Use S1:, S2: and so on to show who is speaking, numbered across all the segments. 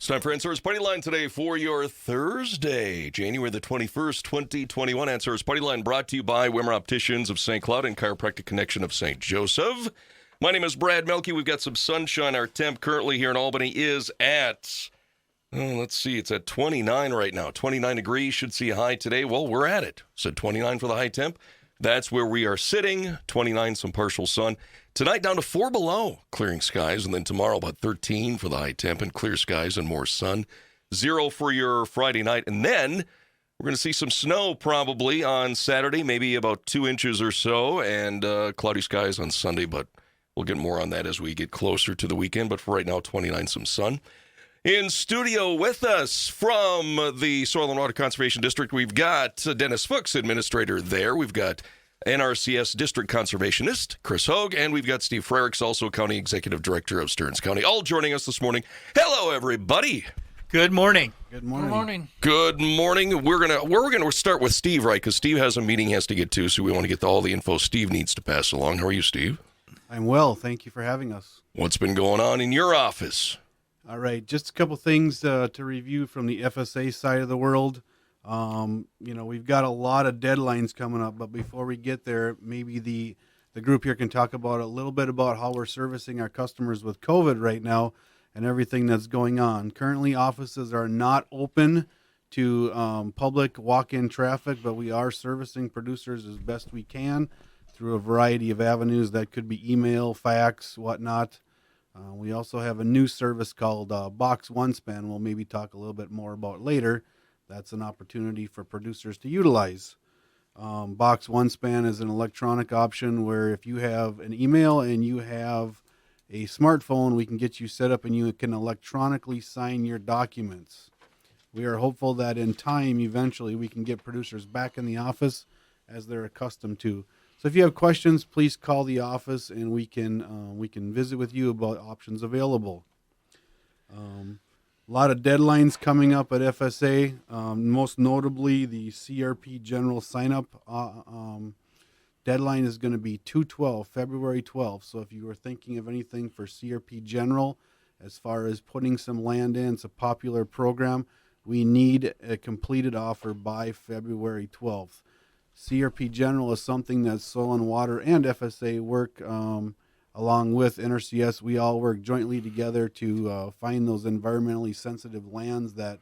S1: It's time for Answers Partyline today for your Thursday, January the 21st, 2021. Answers Partyline brought to you by Wimmer Opticians of St. Cloud and Chiropractic Connection of St. Joseph. My name is Brad Melke. We've got some sunshine. Our temp currently here in Albany is at, it's at 29 right now. 29 degrees. Should see a high today. Well, we're at it. Said 29 for the high temp. That's where we are sitting. 29, some partial sun. Tonight down to 4 below, clearing skies, and then tomorrow about 13 for the high temp and clear skies and more sun. 0 for your Friday night, and then we're going to see some snow probably on Saturday, maybe about 2 inches or so, and cloudy skies on Sunday, but we'll get more on that as we get closer to the weekend. But for right now, 29, some sun. In studio with us from the Soil and Water Conservation District, we've got Dennis Fuchs, administrator there. We've got NRCS District Conservationist, Chris Hogge, and we've got Steve Frericks, also County Executive Director of Stearns County, all joining us this morning. Hello, everybody.
S2: Good morning.
S3: Good morning.
S2: Good morning.
S1: Good morning. We're gonna start with Steve, right? Because Steve has a meeting he has to get to, so we want to get all the info Steve needs to pass along. How are you, Steve?
S3: I'm well. Thank you for having us.
S1: What's been going on in your office?
S3: All right, just a couple things to review from the FSA side of the world. We've got a lot of deadlines coming up, but before we get there, maybe the group here can talk about a little bit about how we're servicing our customers with COVID right now and everything that's going on. Currently, offices are not open to public walk-in traffic, but we are servicing producers as best we can through a variety of avenues. That could be email, fax, whatnot. We also have a new service called Box OneSpan we'll maybe talk a little bit more about later. That's an opportunity for producers to utilize. Box OneSpan is an electronic option where if you have an email and you have a smartphone, we can get you set up and you can electronically sign your documents. We are hopeful that in time, eventually, we can get producers back in the office as they're accustomed to. So if you have questions, please call the office and we can visit with you about options available. A lot of deadlines coming up at FSA, most notably the CRP General sign-up deadline is going to be 2/12, February 12th. So if you were thinking of anything for CRP General, as far as putting some land in, it's a popular program, we need a completed offer by February 12th. CRP General is something that Soil and Water and FSA work along with NRCS. We all work jointly together to find those environmentally sensitive lands that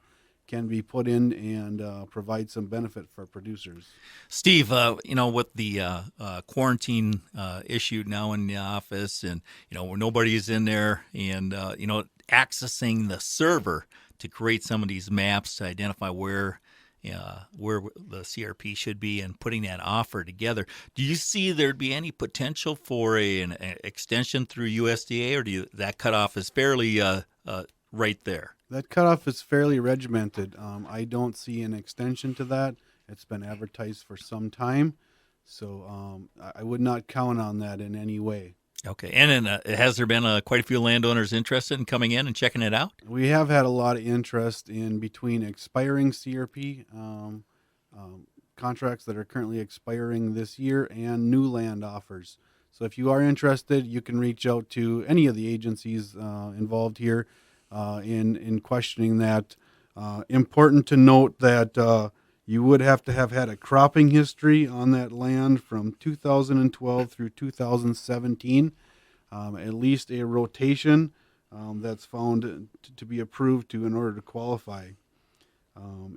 S3: can be put in and provide some benefit for producers.
S2: Steve, with the quarantine issue now in the office and, where nobody is in there and, accessing the server to create some of these maps to identify where the CRP should be and putting that offer together. Do you see there'd be any potential for an extension through USDA, or that cutoff is fairly right there?
S3: That cutoff is fairly regimented. I don't see an extension to that. It's been advertised for some time, so I would not count on that in any way.
S2: Okay, and then has there been quite a few landowners interested in coming in and checking it out?
S3: We have had a lot of interest in between expiring CRP contracts that are currently expiring this year and new land offers. So if you are interested, you can reach out to any of the agencies involved here in questioning that. Important to note that you would have to have had a cropping history on that land from 2012 through 2017, at least a rotation that's found to be approved in order to qualify.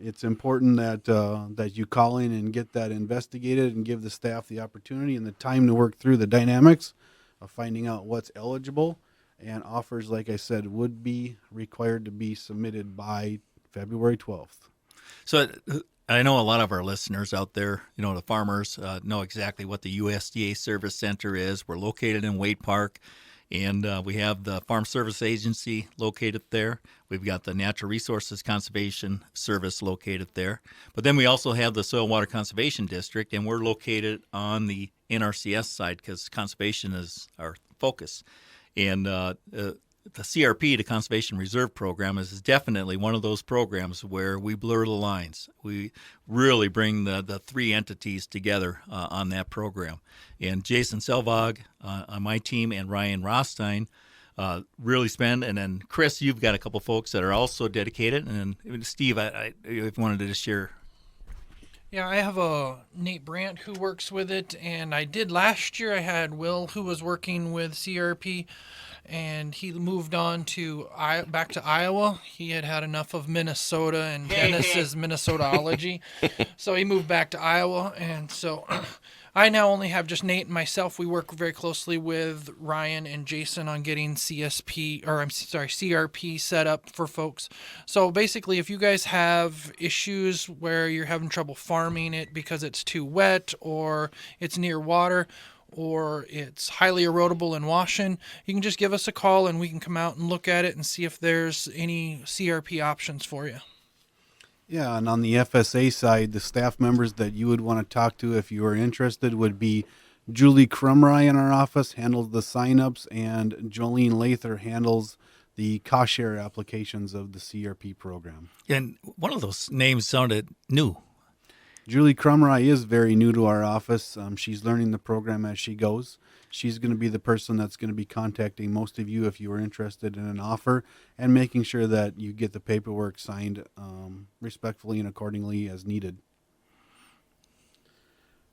S3: It's important that you call in and get that investigated and give the staff the opportunity and the time to work through the dynamics of finding out what's eligible. And offers, like I said, would be required to be submitted by February 12th.
S2: So I know a lot of our listeners out there, the farmers, know exactly what the USDA Service Center is. We're located in Wade Park, and we have the Farm Service Agency located there. We've got the Natural Resources Conservation Service located there. But then we also have the Soil and Water Conservation District, and we're located on the NRCS side because conservation is our focus. And the CRP, the Conservation Reserve Program, is definitely one of those programs where we blur the lines. We really bring the three entities together on that program. And Jason Selvag on my team and Ryan Rostein really spend. And then, Chris, you've got a couple folks that are also dedicated. And then, Steve, I wanted to just share.
S4: Yeah, I have a Nate Brandt who works with it, and I did last year. I had Will who was working with CRP, and he moved on to back to Iowa. He had enough of Minnesota and Dennis's Minnesotaology, so he moved back to Iowa, and so I now only have just Nate and myself. We work very closely with Ryan and Jason on getting CRP set up for folks. So basically, if you guys have issues where you're having trouble farming it because it's too wet or it's near water or it's highly erodible and washing, you can just give us a call and we can come out and look at it and see if there's any CRP options for you.
S3: Yeah, and on the FSA side, the staff members that you would want to talk to if you are interested would be Julie Crumry in our office, handles the signups, and Jolene Lather handles the cost share applications of the CRP program.
S2: And one of those names sounded new.
S3: Julie Crumry is very new to our office. She's learning the program as she goes. She's going to be the person that's going to be contacting most of you if you are interested in an offer and making sure that you get the paperwork signed respectfully and accordingly as needed.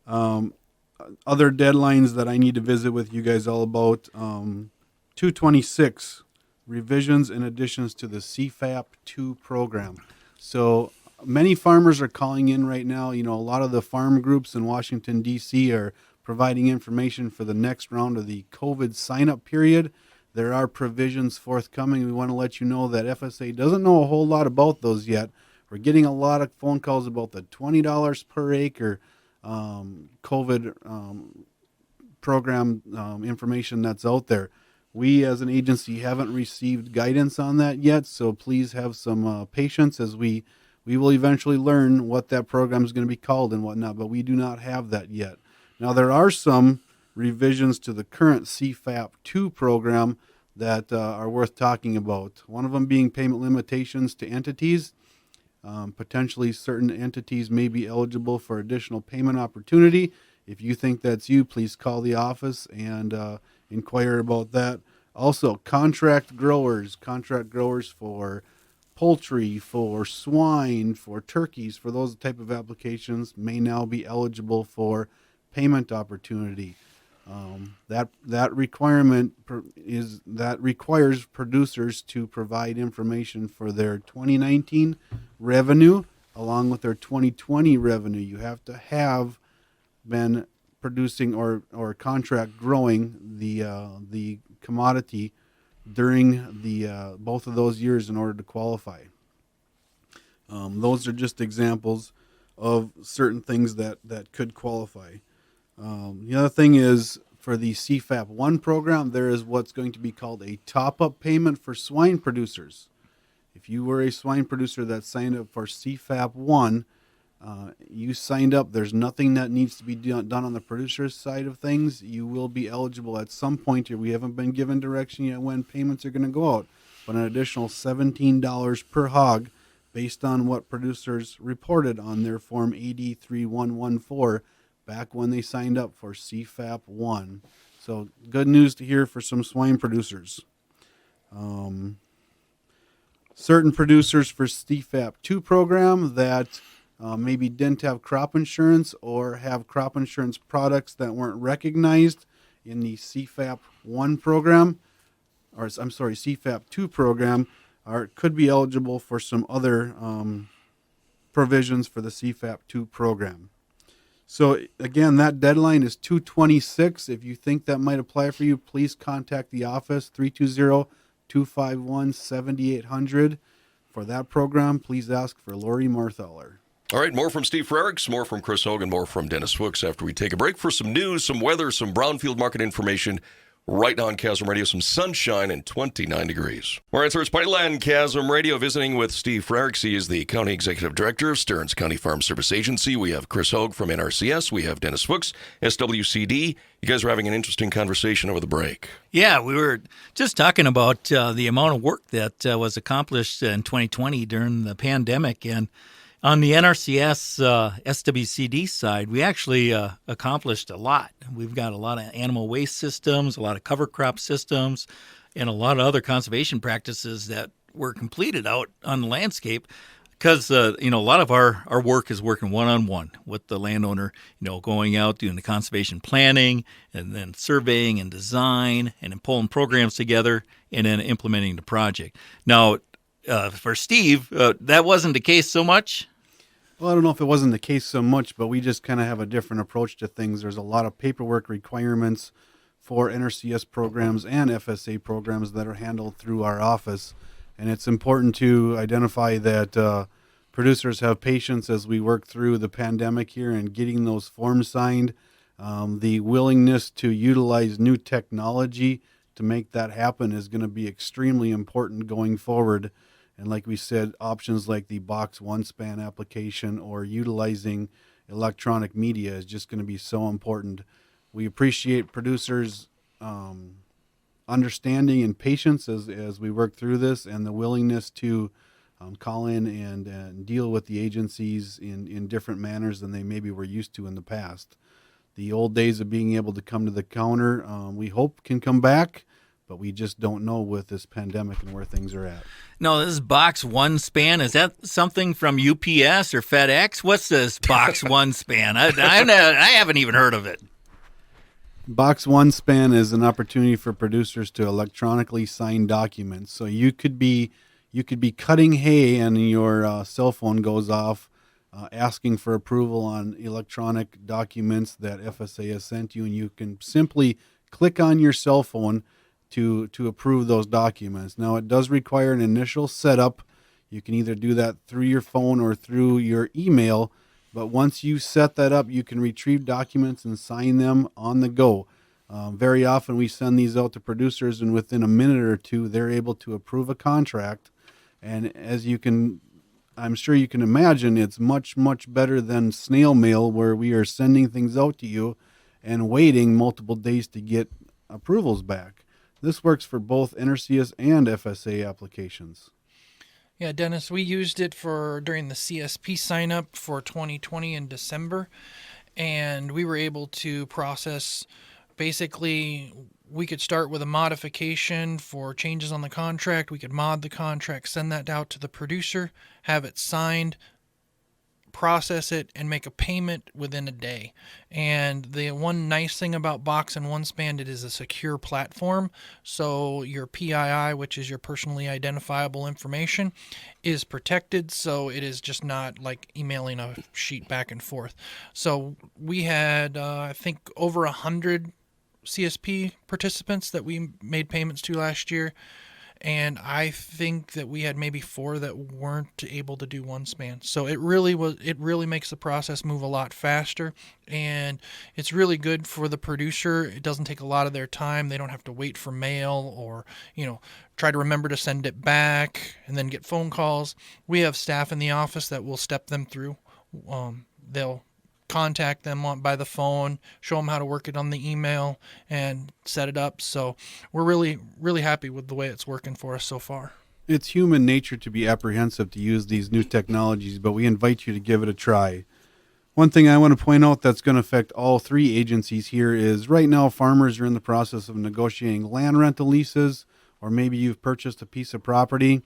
S3: Other deadlines that I need to visit with you guys all about, 226, revisions and additions to the CFAP 2 program. So many farmers are calling in right now. You know, a lot of the farm groups in Washington, D.C. are providing information for the next round of the COVID sign-up period. There are provisions forthcoming. We want to let you know that FSA doesn't know a whole lot about those yet. We're getting a lot of phone calls about the $20 per acre COVID program information that's out there. We as an agency haven't received guidance on that yet, so please have some patience as we will eventually learn what that program is going to be called and whatnot, but we do not have that yet. Now, there are some revisions to the current CFAP 2 program that are worth talking about. One of them being payment limitations to entities. Potentially, certain entities may be eligible for additional payment opportunity. If you think that's you, please call the office and inquire about that. Also, contract growers for poultry, for swine, for turkeys, for those type of applications may now be eligible for payment opportunity. That requirement requires producers to provide information for their 2019 revenue along with their 2020 revenue. You have to have been producing or contract growing the commodity during the both of those years in order to qualify. Those are just examples of certain things that could qualify. The other thing is for the CFAP 1 program, there is what's going to be called a top-up payment for swine producers. If you were a swine producer that signed up for CFAP 1, you signed up, there's nothing that needs to be done on the producer's side of things. You will be eligible at some point here. We haven't been given direction yet when payments are going to go out, but an additional $17 per hog based on what producers reported on their Form AD 3114 back when they signed up for CFAP 1. So good news to hear for some swine producers. Certain producers for CFAP 2 program that maybe didn't have crop insurance or have crop insurance products that weren't recognized in the CFAP 1 program, or I'm sorry, CFAP 2 program, could be eligible for some other provisions for the CFAP 2 program. So again, that deadline is 2/26. If you think that might apply for you, please contact the office, 320-251-7800. For that program, please ask for Lori Marthaler.
S1: All right, more from Steve Frericks, more from Chris Hogge, more from Dennis Fuchs after we take a break for some news, some weather, some brownfield market information. Right now on KASM Radio, some sunshine and 29 degrees. All right, so it's Partyline KASM Radio, visiting with Steve Frericks. He is the County Executive Director of Stearns County Farm Service Agency. We have Chris Hogge from NRCS. We have Dennis Fuchs, SWCD. You guys are having an interesting conversation over the break.
S2: Yeah, we were just talking about the amount of work that was accomplished in 2020 during the pandemic. And on the NRCS SWCD side, we actually accomplished a lot. We've got a lot of animal waste systems, a lot of cover crop systems, and a lot of other conservation practices that were completed out on the landscape. Because, a lot of our work is working one-on-one with the landowner, going out, doing the conservation planning, and then surveying and design, and then pulling programs together, and then implementing the project. Now, for Steve, that wasn't the case so much?
S3: Well, I don't know if it wasn't the case so much, but we just kind of have a different approach to things. There's a lot of paperwork requirements for NRCS programs and FSA programs that are handled through our office. And it's important to identify that producers have patience as we work through the pandemic here and getting those forms signed. The willingness to utilize new technology to make that happen is going to be extremely important going forward. And like we said, options like the Box OneSpan application or utilizing electronic media is just going to be so important. We appreciate producers' understanding and patience as we work through this, and the willingness to call in and deal with the agencies in different manners than they maybe were used to in the past. The old days of being able to come to the counter, we hope can come back, but we just don't know with this pandemic and where things are at.
S2: No, this Box OneSpan, is that something from UPS or FedEx? What's this Box OneSpan? I haven't even heard of it.
S3: Box OneSpan is an opportunity for producers to electronically sign documents. So you could be cutting hay and your cell phone goes off asking for approval on electronic documents that FSA has sent you, and you can simply click on your cell phone to approve those documents. Now, it does require an initial setup. You can either do that through your phone or through your email, but once you set that up, you can retrieve documents and sign them on the go. Very often we send these out to producers, and within a minute or two, they're able to approve a contract. And I'm sure you can imagine, it's much, much better than snail mail, where we are sending things out to you and waiting multiple days to get approvals back. This works for both NRCS and FSA applications.
S4: Yeah, Dennis, we used it during the CSP sign up for 2020 in December, and we were able to process. Basically, we could start with a modification for changes on the contract. We could mod the contract, send that out to the producer, have it signed, process it, and make a payment within a day. And the one nice thing about Box and OneSpan, it is a secure platform. So your PII, which is your personally identifiable information, is protected. So it is just not like emailing a sheet back and forth. So we had, I think, over 100 CSP participants that we made payments to last year, and I think that we had maybe 4 that weren't able to do OneSpan. So it really makes the process move a lot faster, and it's really good for the producer. It doesn't take a lot of their time. They don't have to wait for mail or try to remember to send it back and then get phone calls. We have staff in the office that will step them through. They'll contact them by the phone, show them how to work it on the email, and set it up. So we're really, really happy with the way it's working for us so far.
S3: It's human nature to be apprehensive to use these new technologies, but we invite you to give it a try. One thing I want to point out that's going to affect all 3 agencies here is right now farmers are in the process of negotiating land rental leases, or maybe you've purchased a piece of property.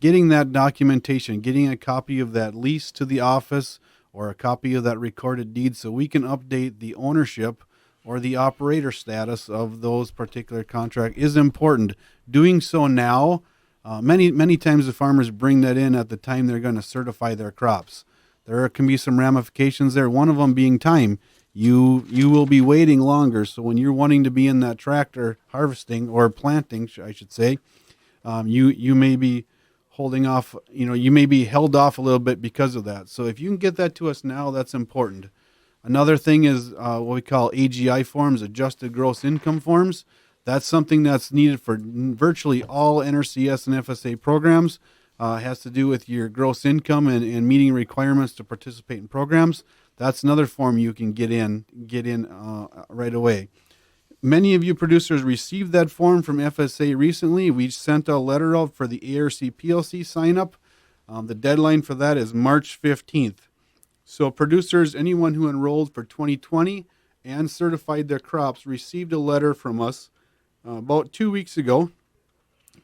S3: Getting that documentation, getting a copy of that lease to the office, or a copy of that recorded deed, so we can update the ownership or the operator status of those particular contracts is important. Doing so now, many times the farmers bring that in at the time they're going to certify their crops. There can be some ramifications there, one of them being time. You will be waiting longer, so when you're wanting to be in that tractor harvesting or planting, I should say, you may be holding off, you may be held off a little bit because of that. So if you can get that to us now, that's important. Another thing is what we call AGI forms, adjusted gross income forms. That's something that's needed for virtually all NRCS and FSA programs. It has to do with your gross income and meeting requirements to participate in programs. That's another form you can get in right away. Many of you producers received that form from FSA recently. We sent a letter out for the ARC PLC sign up. The deadline for that is March 15th. So producers, anyone who enrolled for 2020 and certified their crops, received a letter from us about 2 weeks ago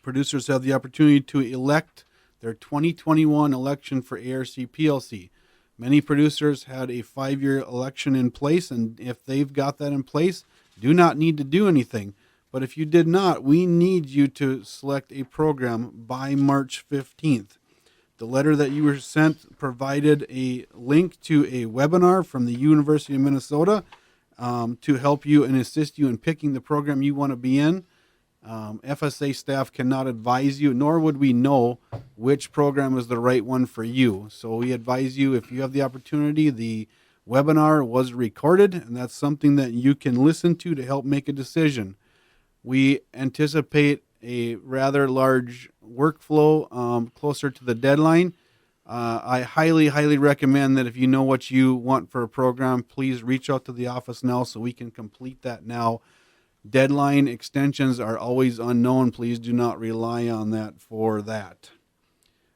S3: producers have the opportunity to elect their 2021 election for ARC PLC. Many producers had a 5-year election in place, and if they've got that in place, do not need to do anything. But if you did not, we need you to select a program by March 15th. The letter that you were sent provided a link to a webinar from the University of Minnesota to help you and assist you in picking the program you want to be in. FSA staff cannot advise you, nor would we know which program is the right one for you. So we advise you, if you have the opportunity, the webinar was recorded, and that's something that you can listen to help make a decision. We anticipate a rather large workflow closer to the deadline. I highly, highly recommend that if you know what you want for a program, please reach out to the office now so we can complete that now. Deadline extensions are always unknown. Please do not rely on that for that.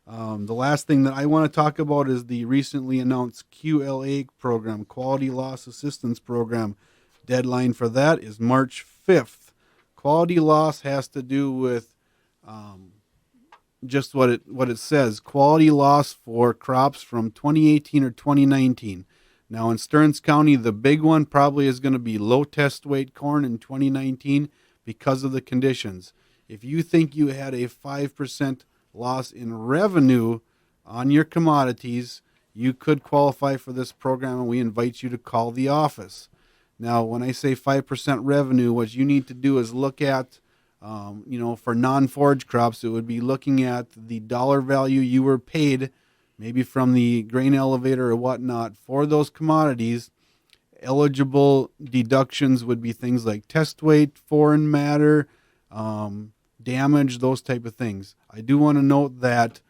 S3: The last thing that I want to talk about is the recently announced QLA program, Quality Loss Assistance Program. Deadline for that is March 5th. Quality loss has to do with just what it says. Quality loss for crops from 2018 or 2019. Now in Stearns County, the big one probably is going to be low test weight corn in 2019 because of the conditions. If you think you had a 5% loss in revenue on your commodities, you could qualify for this program, and we invite you to call the office. Now, when I say 5% revenue, what you need to do is look at, for non-forage crops, it would be looking at the dollar value you were paid, maybe from the grain elevator or whatnot, for those commodities. Eligible deductions would be things like test weight, foreign matter, damage, those type of things. I do want to note that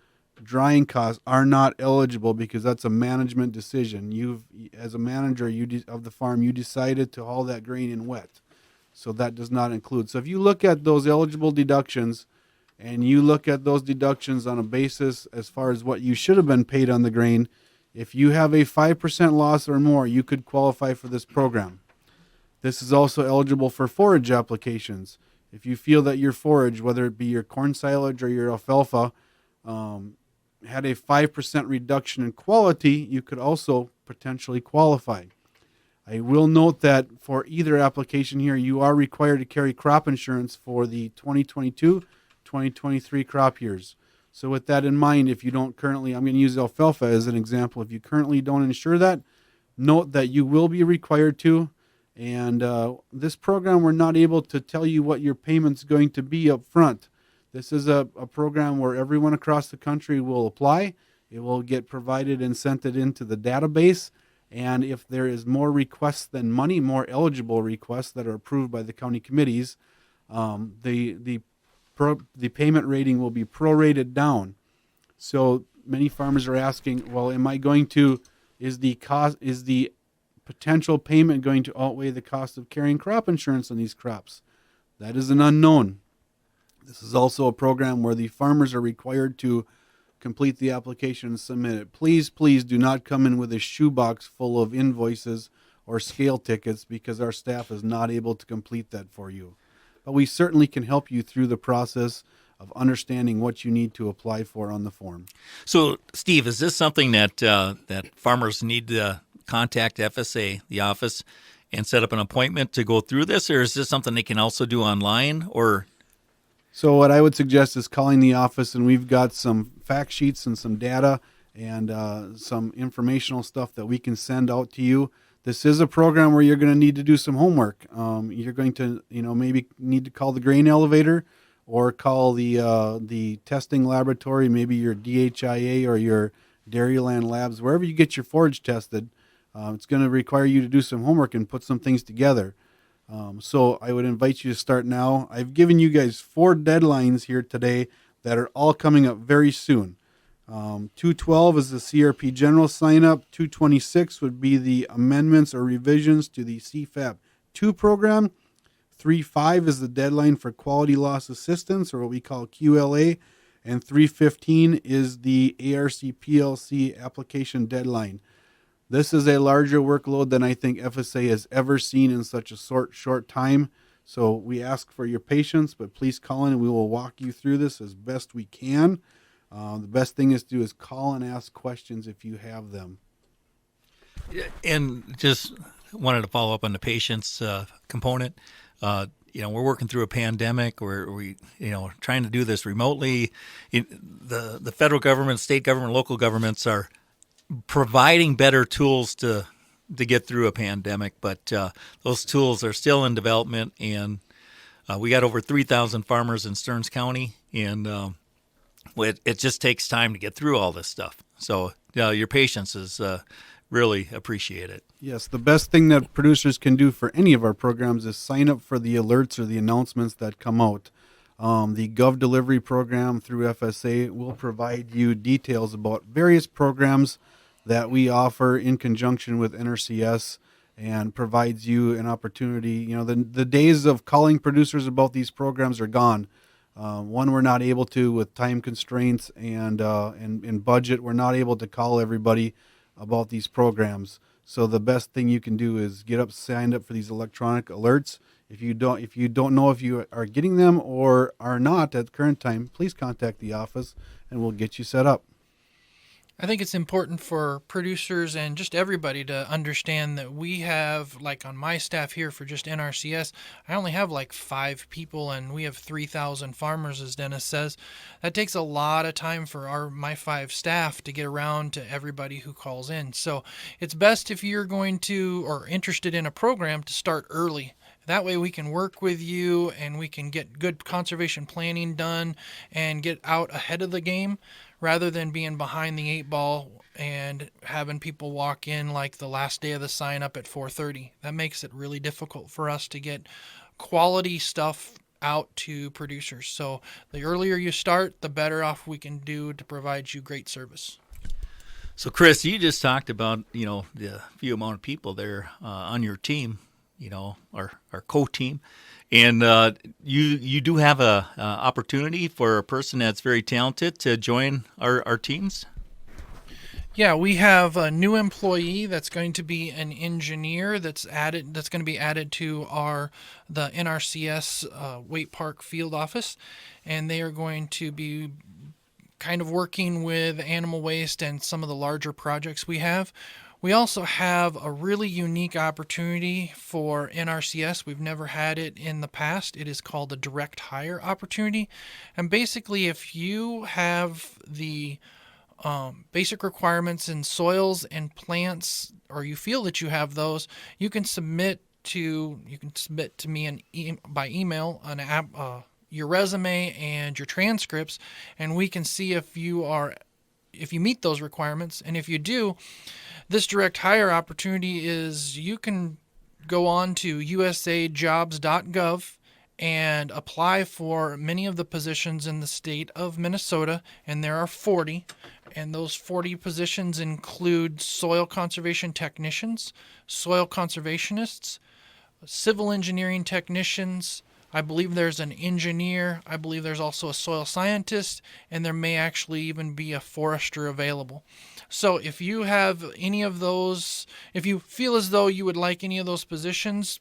S3: drying costs are not eligible because that's a management decision. As a manager of the farm, you decided to haul that grain in wet. So that does not include. So if you look at those eligible deductions and you look at those deductions on a basis as far as what you should have been paid on the grain, if you have a 5% loss or more, you could qualify for this program. This is also eligible for forage applications. If you feel that your forage, whether it be your corn silage or your alfalfa, had a 5% reduction in quality, you could also potentially qualify. I will note that for either application here, you are required to carry crop insurance for the 2022-2023 crop years. So with that in mind, if you don't currently, I'm going to use alfalfa as an example. If you currently don't insure that, note that you will be required to. And this program, we're not able to tell you what your payment's going to be up front. This is a program where everyone across the country will apply. It will get provided and sent it into the database. And if there is more requests than money, more eligible requests that are approved by the county committees, the payment rating will be prorated down. So many farmers are asking, well, is the potential payment going to outweigh the cost of carrying crop insurance on these crops? That is an unknown. This is also a program where the farmers are required to complete the application and submit it. Please, please do not come in with a shoebox full of invoices or scale tickets because our staff is not able to complete that for you. But we certainly can help you through the process of understanding what you need to apply for on the form.
S2: So, Steve, is this something that that farmers need to contact FSA, the office, and set up an appointment to go through this, or is this something they can also do online? Or
S3: so what I would suggest is calling the office, and we've got some fact sheets and some data and some informational stuff that we can send out to you. This is a program where you're going to need to do some homework. You're going to, maybe need to call the grain elevator or call the testing laboratory, maybe your DHIA or your Dairyland Labs, wherever you get your forage tested. It's going to require you to do some homework and put some things together. So I would invite you to start now. I've given you guys 4 deadlines here today that are all coming up very soon. 212 is the CRP general sign-up. 226 would be the amendments or revisions to the CFAP 2 program. 3.5 is the deadline for quality loss assistance, or what we call QLA. And 3.15 is the ARC PLC application deadline. This is a larger workload than I think FSA has ever seen in such a short time. So we ask for your patience, but please call in and we will walk you through this as best we can. The best thing is to do is call and ask questions if you have them.
S2: And just wanted to follow up on the patients component. We're working through a pandemic. We trying to do this remotely. The federal government, state government, local governments are providing better tools to get through a pandemic, but those tools are still in development. And we got over 3,000 farmers in Stearns County, and it just takes time to get through all this stuff. So your patience is really appreciated.
S3: Yes, the best thing that producers can do for any of our programs is sign up for the alerts or the announcements that come out. The Gov Delivery program through FSA will provide you details about various programs that we offer in conjunction with NRCS, and provides you an opportunity. The days of calling producers about these programs are gone. One, we're not able to with time constraints and budget. We're not able to call everybody about these programs. So the best thing you can do is signed up for these electronic alerts. If you don't know if you are getting them or are not at the current time, please contact the office and we'll get you set up.
S4: I think it's important for producers and just everybody to understand that we have, like on my staff here for just NRCS, I only have like 5 people and we have 3,000 farmers, as Dennis says. That takes a lot of time for my 5 staff to get around to everybody who calls in. So it's best if you're going to or interested in a program to start early. That way we can work with you and we can get good conservation planning done and get out ahead of the game, rather than being behind the 8 ball and having people walk in like the last day of the sign up at 4:30. That makes it really difficult for us to get quality stuff out to producers. So the earlier you start, the better off we can do to provide you great service.
S2: So Chris, you just talked about, the few amount of people there on your team, our co-team. And you do have a opportunity for a person that's very talented to join our teams?
S4: Yeah, we have a new employee that's going to be an engineer that's going to be added to the NRCS Waite Park field office, and they are going to be kind of working with animal waste and some of the larger projects we have. We also have a really unique opportunity for NRCS. We've never had it in the past. It is called a direct hire opportunity. And basically, if you have the basic requirements in soils and plants, or you feel that you have those, you can submit to me by email your resume and your transcripts, and we can see if you meet those requirements. And if you do, this direct hire opportunity is you can go on to usajobs.gov and apply for many of the positions in the state of Minnesota, and there are 40. And those 40 positions include soil conservation technicians, soil conservationists, civil engineering technicians. I believe there's an engineer. I believe there's also a soil scientist, and there may actually even be a forester available. So if you have any of those, if you feel as though you would like any of those positions,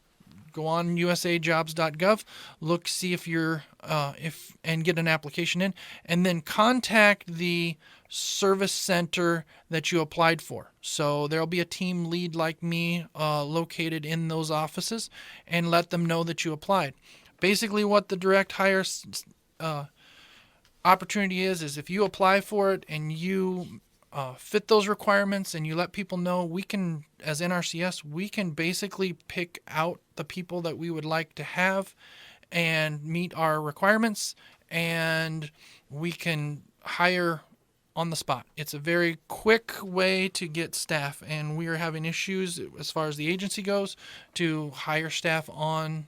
S4: go on usajobs.gov, look, see if you're, and get an application in, and then contact the service center that you applied for. So there'll be a team lead like me located in those offices, and let them know that you applied. Basically, what the direct hire opportunity is if you apply for it and you fit those requirements and you let people know, we can, as NRCS, we can basically pick out the people that we would like to have and meet our requirements, and we can hire on the spot. It's a very quick way to get staff, and we are having issues as far as the agency goes to hire staff on,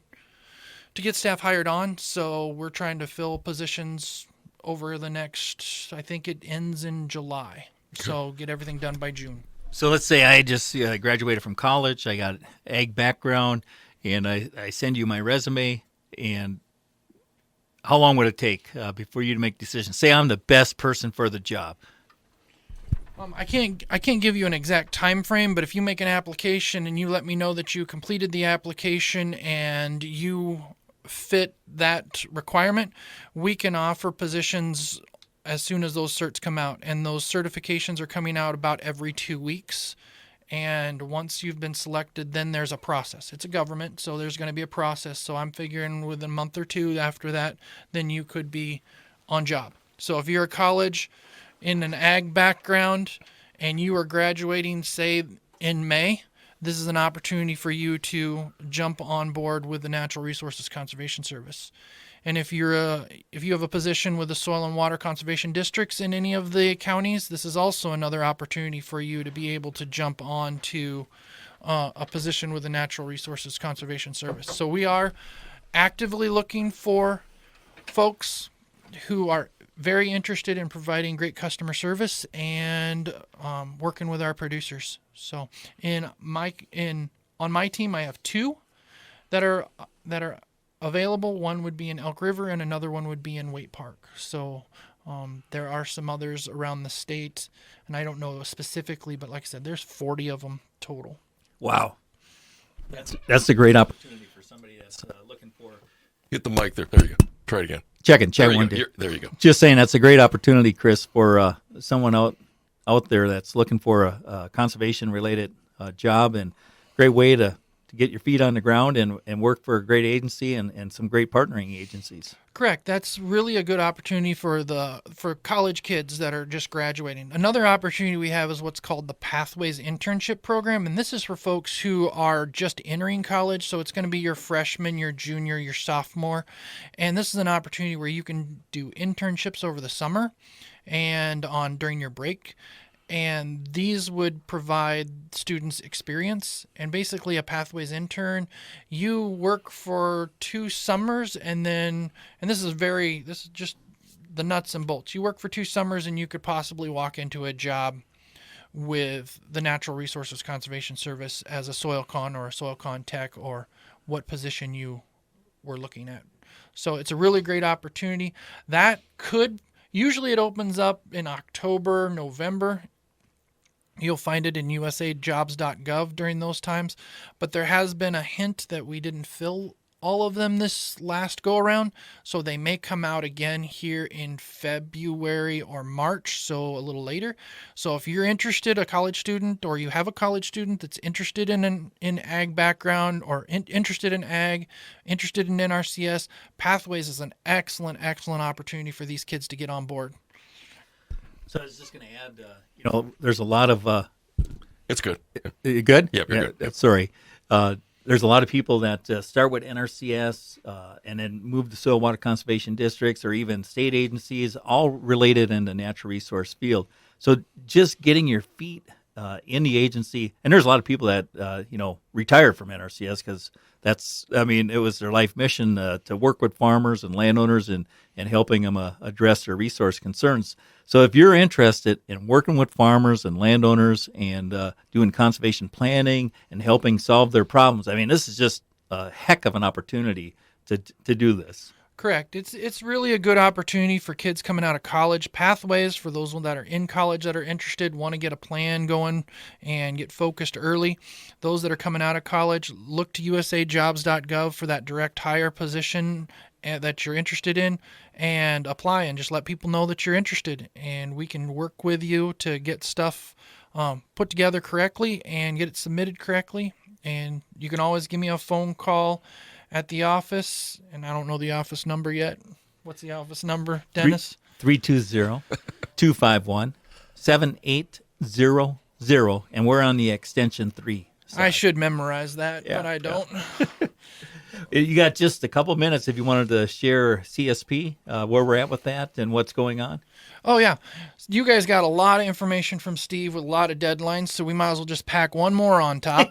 S4: to get staff hired on. So we're trying to fill positions over the next, I think it ends in July. So get everything done by June.
S2: So let's say I just graduated from college, I got an ag background, and I send you my resume, and how long would it take before you to make decisions? Say I'm the best person for the job.
S4: I can't give you an exact time frame, but if you make an application and you let me know that you completed the application and you fit that requirement, we can offer positions as soon as those certs come out. And those certifications are coming out about every 2 weeks. And once you've been selected, then there's a process. It's a government, so there's going to be a process. So I'm figuring within a month or two after that, then you could be on job. So if you're a college in an ag background and you are graduating, say, in May, this is an opportunity for you to jump on board with the Natural Resources Conservation Service. And if you have a position with the soil and water conservation districts in any of the counties, this is also another opportunity for you to be able to jump on to a position with the Natural Resources Conservation Service. So we are actively looking for folks who are very interested in providing great customer service and working with our producers. So on my team, I have 2 that are available. One would be in Elk River and another one would be in Waite Park. So there are some others around the state, and I don't know specifically, but like I said, there's 40 of them total.
S2: Wow. That's a great opportunity for somebody that's looking for.
S1: Hit the mic there. There you go. Try it again.
S2: Check
S1: There
S2: one
S1: you
S2: day.
S1: go. There you go.
S2: Just saying that's a great opportunity, Chris, for someone out there that's looking for a conservation-related job, and great way to get your feet on the ground and work for a great agency and some great partnering agencies.
S4: Correct. That's really a good opportunity for college kids that are just graduating. Another opportunity we have is what's called the Pathways Internship Program, and this is for folks who are just entering college. So it's going to be your freshman, your junior, your sophomore, and this is an opportunity where you can do internships over the summer and during your break. And these would provide students experience. And basically a Pathways intern, you work for 2 summers and this is just the nuts and bolts. You work for 2 summers and you could possibly walk into a job with the Natural Resources Conservation Service as a soil con or a soil con tech or what position you were looking at. So it's a really great opportunity. Usually it opens up in October, November. You'll find it in usajobs.gov during those times, but there has been a hint that we didn't fill all of them this last go around, so they may come out again here in February or March, so a little later. So if you're interested, a college student, or you have a college student that's interested in ag background or interested in ag, interested in NRCS, Pathways is an excellent opportunity for these kids to get on board.
S2: So I was just going to add, there's a lot of.
S1: It's good.
S2: You good?
S1: Yep, you're good. Yep.
S2: Sorry. There's a lot of people that start with NRCS and then move to soil water conservation districts or even state agencies, all related in the natural resource field. So just getting your feet in the agency, and there's a lot of people that retired from NRCS because it was their life mission to work with farmers and landowners and helping them address their resource concerns. So if you're interested in working with farmers and landowners and doing conservation planning and helping solve their problems, this is just a heck of an opportunity to do this.
S4: Correct. It's really a good opportunity for kids coming out of college. Pathways, for those that are in college that are interested, want to get a plan going and get focused early. Those that are coming out of college, look to usajobs.gov for that direct hire position that you're interested in and apply and just let people know that you're interested. And we can work with you to get stuff put together correctly and get it submitted correctly. And you can always give me a phone call at the office, and I don't know the office number yet. What's the office number, Dennis?
S2: 320-251-7800, and we're on the extension 3 side.
S4: I should memorize that, but I don't.
S2: You got just a couple minutes if you wanted to share CSP, where we're at with that and what's going on.
S4: Oh, yeah. You guys got a lot of information from Steve with a lot of deadlines, so we might as well just pack one more on top.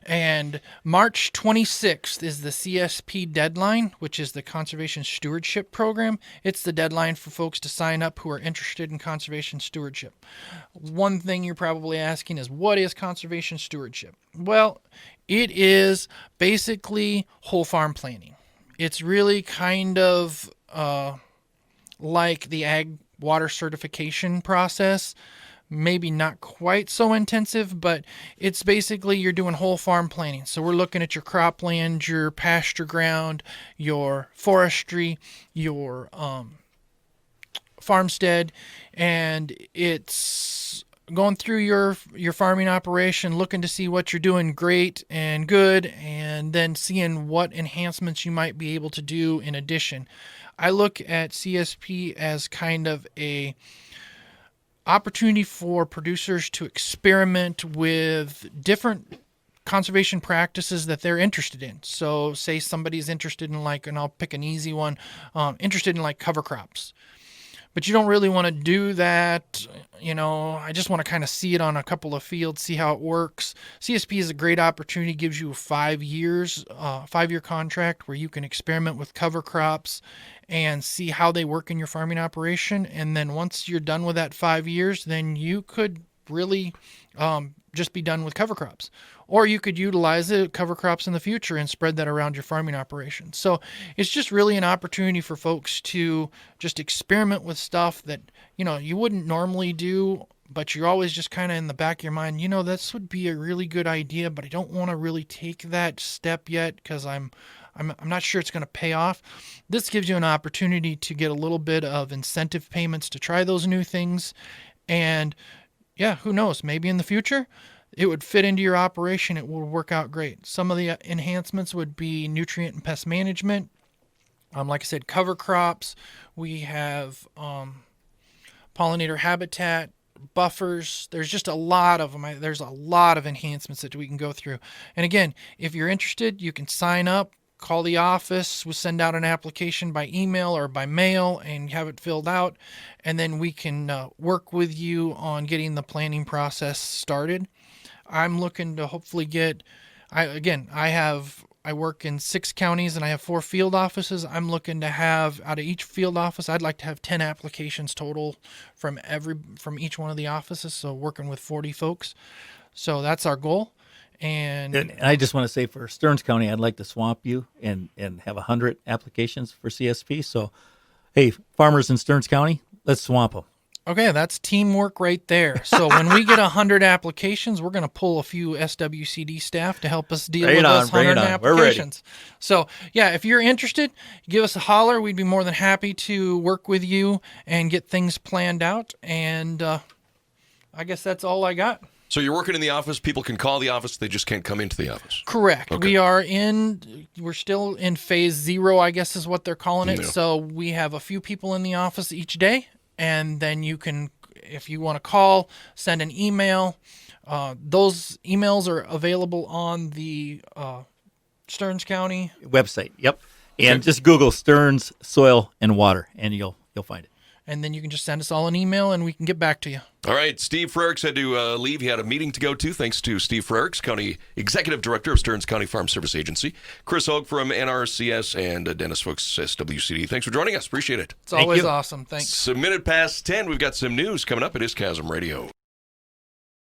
S4: And March 26th is the CSP deadline, which is the Conservation Stewardship Program. It's the deadline for folks to sign up who are interested in conservation stewardship. One thing you're probably asking is, what is conservation stewardship? Well, it is basically whole farm planning. It's really kind of like the ag water certification process, maybe not quite so intensive, but it's basically you're doing whole farm planning. So we're looking at your cropland, your pasture ground, your forestry, your farmstead, and it's going through your farming operation, looking to see what you're doing great and good, and then seeing what enhancements you might be able to do in addition. I look at CSP as kind of a opportunity for producers to experiment with different conservation practices that they're interested in. So say somebody's interested in and I'll pick an easy one, interested in cover crops. But you don't really want to do that. I just want to kind of see it on a couple of fields, see how it works. CSP is a great opportunity, gives you 5 years, 5-year contract where you can experiment with cover crops and see how they work in your farming operation. And then once you're done with that 5 years, then you could really just be done with cover crops. Or you could utilize the cover crops in the future and spread that around your farming operation. So it's just really an opportunity for folks to just experiment with stuff that, you wouldn't normally do, but you're always just kind of in the back of your mind, this would be a really good idea, but I don't want to really take that step yet because I'm not sure it's going to pay off. This gives you an opportunity to get a little bit of incentive payments to try those new things. And yeah, who knows, maybe in the future it would fit into your operation. It will work out great. Some of the enhancements would be nutrient and pest management. Like I said, cover crops. We have pollinator habitat, buffers. There's just a lot of them. There's a lot of enhancements that we can go through. And again, if you're interested, you can sign up, call the office. We'll send out an application by email or by mail and have it filled out. And then we can work with you on getting the planning process started. I'm looking to hopefully I work in 6 counties and I have 4 field offices. I'm looking to have, out of each field office, I'd like to have 10 applications total from each one of the offices. So working with 40 folks. So that's our goal. And
S2: I just want to say for Stearns County, I'd like to swamp you and have 100 applications for CSP. So, hey, farmers in Stearns County, let's swamp them.
S4: Okay, that's teamwork right there. So when we get 100 applications, we're going to pull a few SWCD staff to help us deal with those 100 applications. So yeah, if you're interested, give us a holler. We'd be more than happy to work with you and get things planned out. And I guess that's all I got.
S1: So you're working in the office. People can call the office. They just can't come into the office.
S4: Correct.
S1: Okay.
S4: We're still in phase 0, I guess is what they're calling it.
S1: Yeah.
S4: So we have a few people in the office each day. And then you can, if you want to call, send an email. Those emails are available on the Stearns County
S2: website. Yep. And just Google Stearns Soil and Water, and you'll find it.
S4: And then you can just send us all an email, and we can get back to you.
S1: All right. Steve Frericks had to leave. He had a meeting to go to. Thanks to Steve Frericks, County Executive Director of Stearns County Farm Service Agency. Chris Hogge from NRCS and Dennis Fuchs, SWCD. Thanks for joining us. Appreciate it.
S4: It's always awesome. Thanks.
S1: It's a minute past 10. We've got some news coming up. It is KASM Radio.